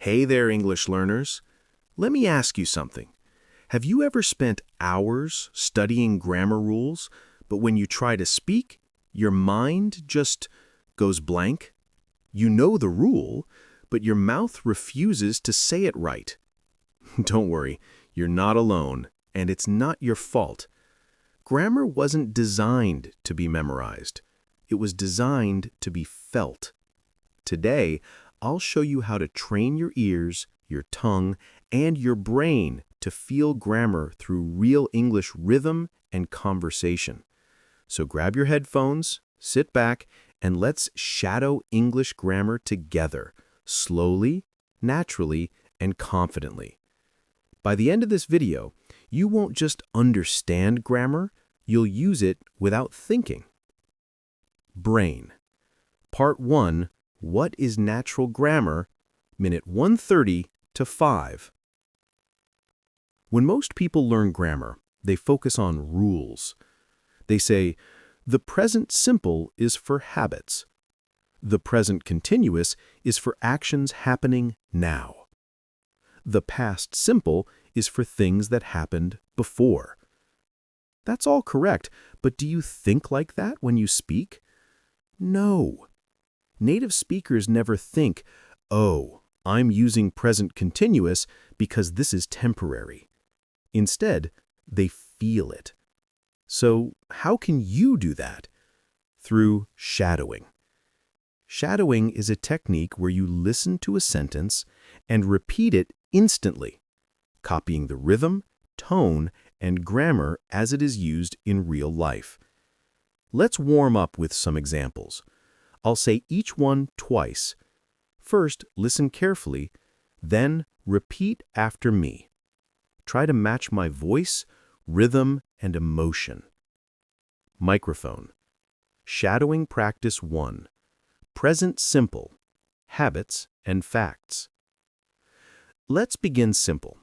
Hey there, English learners. Let me ask you something. Have you ever spent hours studying grammar rules, but when you try to speak, your mind just goes blank? You know the rule, but your mouth refuses to say it right. Don't worry, you're not alone, and it's not your fault. Grammar wasn't designed to be memorized. It was designed to be felt. Today, I'll show you how to train your ears, your tongue, and your brain to feel grammar through real English rhythm and conversation. So grab your headphones, sit back, and let's shadow English grammar together, slowly, naturally, and confidently. By the end of this video, you won't just understand grammar, you'll use it without thinking. Brain. Part 1. What is natural grammar? Minute 130 to 5. When most people learn grammar, they focus on rules. They say, the present simple is for habits. The present continuous is for actions happening now. The past simple is for things that happened before. That's all correct, but do you think like that when you speak? No. Native speakers never think, oh, I'm using present continuous because this is temporary. Instead, they feel it. So how can you do that? Through shadowing. Shadowing is a technique where you listen to a sentence and repeat it instantly, copying the rhythm, tone, and grammar as it is used in real life. Let's warm up with some examples. I'll say each one twice. First, listen carefully, then repeat after me. Try to match my voice, rhythm, and emotion. Microphone. Shadowing practice 1. Present simple. Habits and facts. Let's begin simple.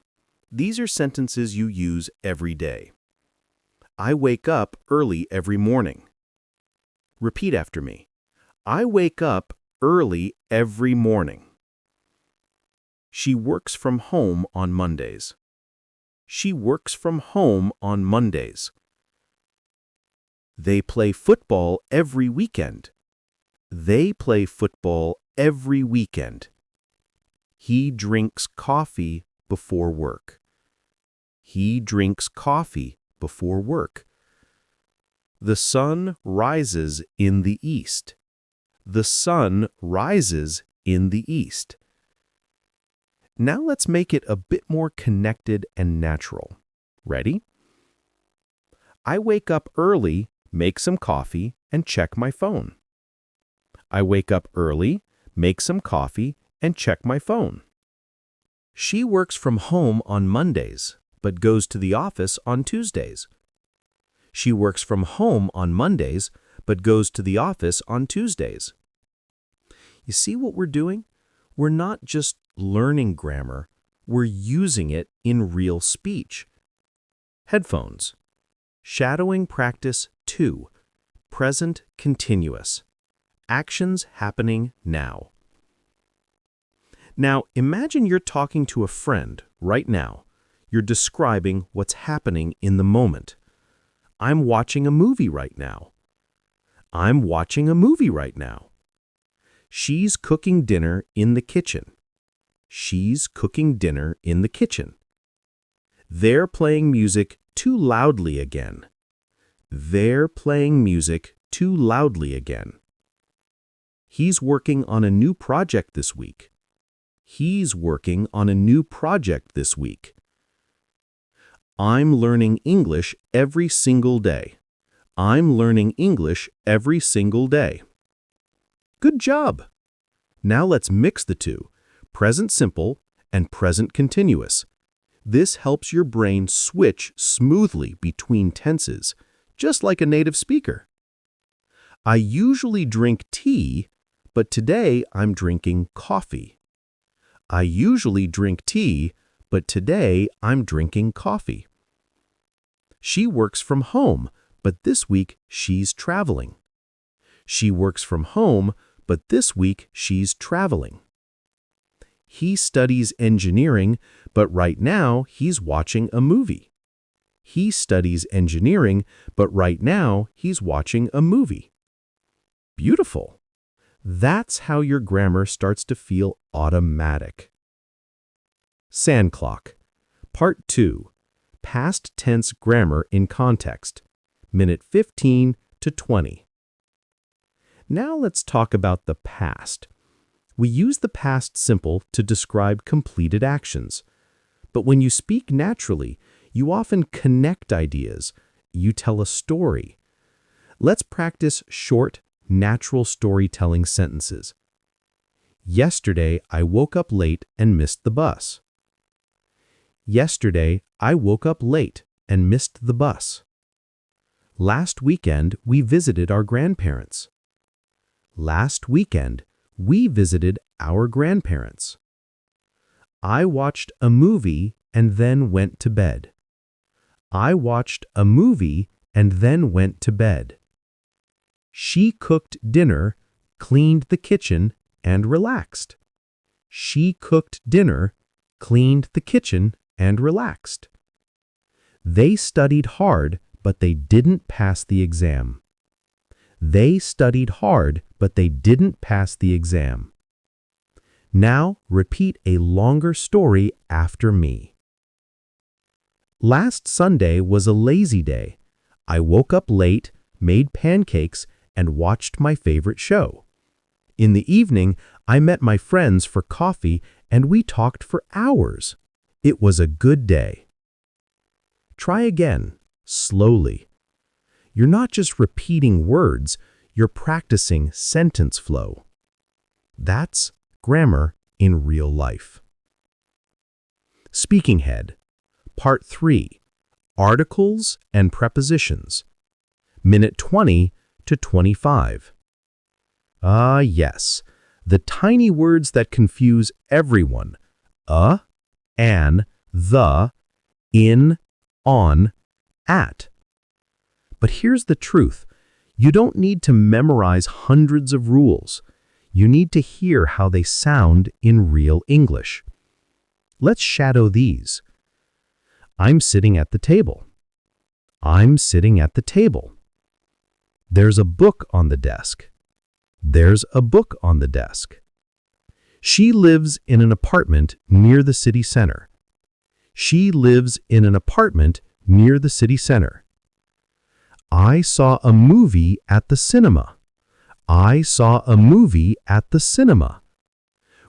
These are sentences you use every day. I wake up early every morning. Repeat after me. I wake up early every morning. She works from home on Mondays. She works from home on Mondays. They play football every weekend. They play football every weekend. He drinks coffee before work. He drinks coffee before work. The sun rises in the east. The sun rises in the east. Now let's make it a bit more connected and natural. Ready? I wake up early, make some coffee, and check my phone. I wake up early, make some coffee, and check my phone. She works from home on Mondays, but goes to the office on Tuesdays. She works from home on Mondays, but goes to the office on Tuesdays. You see what we're doing? We're not just learning grammar, we're using it in real speech. Headphones. Shadowing practice 2. Present continuous. Actions happening now. Now, imagine you're talking to a friend right now. You're describing what's happening in the moment. I'm watching a movie right now. I'm watching a movie right now. She's cooking dinner in the kitchen. She's cooking dinner in the kitchen. They're playing music too loudly again. They're playing music too loudly again. He's working on a new project this week. He's working on a new project this week. I'm learning English every single day. I'm learning English every single day. Good job! Now let's mix the two, present simple and present continuous. This helps your brain switch smoothly between tenses, just like a native speaker. I usually drink tea, but today I'm drinking coffee. I usually drink tea, but today I'm drinking coffee. She works from home, but this week she's traveling. She works from home, but this week she's traveling. He studies engineering, but right now he's watching a movie. He studies engineering, but right now he's watching a movie. Beautiful. That's how your grammar starts to feel automatic. Sand clock. Part 2. Past tense grammar in context. Minute 15 to 20. Now let's talk about the past. We use the past simple to describe completed actions. But when you speak naturally, you often connect ideas. You tell a story. Let's practice short, natural storytelling sentences. Yesterday, I woke up late and missed the bus. Yesterday, I woke up late and missed the bus. Last weekend, we visited our grandparents. Last weekend, we visited our grandparents. I watched a movie and then went to bed. I watched a movie and then went to bed. She cooked dinner, cleaned the kitchen, and relaxed. She cooked dinner, cleaned the kitchen, and relaxed. They studied hard, but they didn't pass the exam. They studied hard, but they didn't pass the exam. Now repeat a longer story after me. Last Sunday was a lazy day. I woke up late, made pancakes, and watched my favorite show. In the evening, I met my friends for coffee and we talked for hours. It was a good day. Try again, slowly. You're not just repeating words, you're practicing sentence flow. That's grammar in real life. Speaking Head, Part 3, Articles and Prepositions. Minute 20 to 25. Ah, yes, the tiny words that confuse everyone. An, the, in, on, at. But here's the truth. You don't need to memorize hundreds of rules. You need to hear how they sound in real English. Let's shadow these. I'm sitting at the table. I'm sitting at the table. There's a book on the desk. There's a book on the desk. She lives in an apartment near the city center. She lives in an apartment near the city center. I saw a movie at the cinema. I saw a movie at the cinema.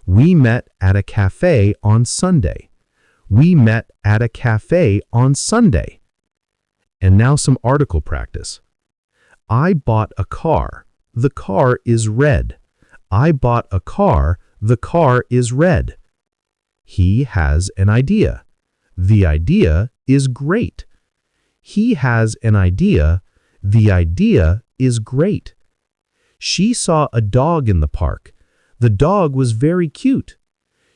We met at a cafe on Sunday. We met at a cafe on Sunday. And now some article practice. I bought a car. The car is red. I bought a car. The car is red. He has an idea. The idea is great. He has an idea. The idea is great. She saw a dog in the park. The dog was very cute.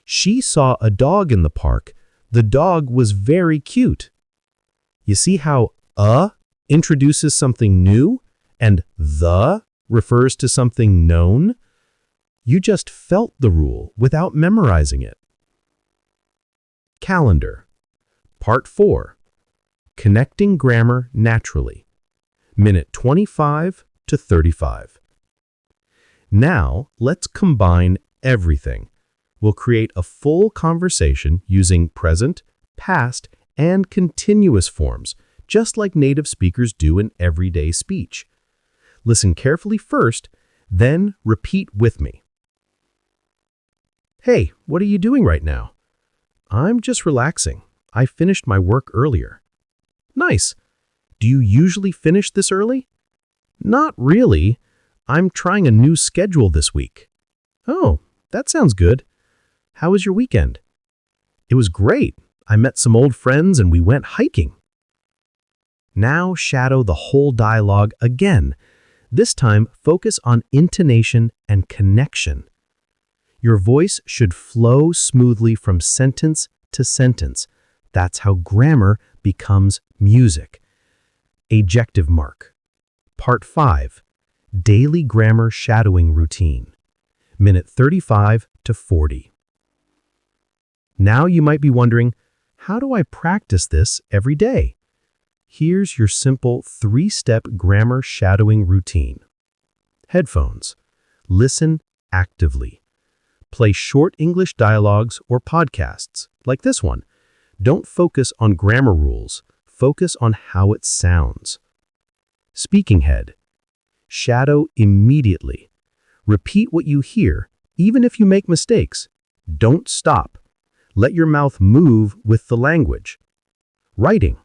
She saw a dog in the park. The dog was very cute. You see how introduces something new and the refers to something known? You just felt the rule without memorizing it. Calendar. Part 4. Connecting grammar naturally. Minute 25 to 35. Now, let's combine everything. We'll create a full conversation using present, past, and continuous forms, just like native speakers do in everyday speech. Listen carefully first, then repeat with me. Hey, what are you doing right now? I'm just relaxing. I finished my work earlier. Nice. Do you usually finish this early? Not really. I'm trying a new schedule this week. Oh, that sounds good. How was your weekend? It was great. I met some old friends and we went hiking. Now shadow the whole dialogue again. This time, focus on intonation and connection. Your voice should flow smoothly from sentence to sentence. That's how grammar becomes music. Adjective mark. Part 5. Daily grammar shadowing routine. Minute 35 to 40. Now you might be wondering, how do I practice this every day? Here's your simple 3-step grammar shadowing routine. Headphones. Listen actively. Play short English dialogues or podcasts, like this one. Don't focus on grammar rules. Focus on how it sounds. Speaking head. Shadow immediately. Repeat what you hear, even if you make mistakes. Don't stop. Let your mouth move with the language. Writing.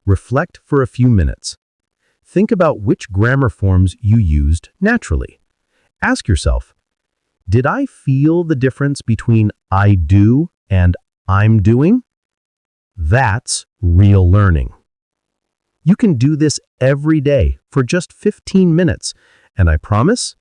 Reflect for a few minutes. Think about which grammar forms you used naturally. Ask yourself, did I feel the difference between I do and I'm doing? That's real learning. You can do this every day for just 15 minutes, and I promise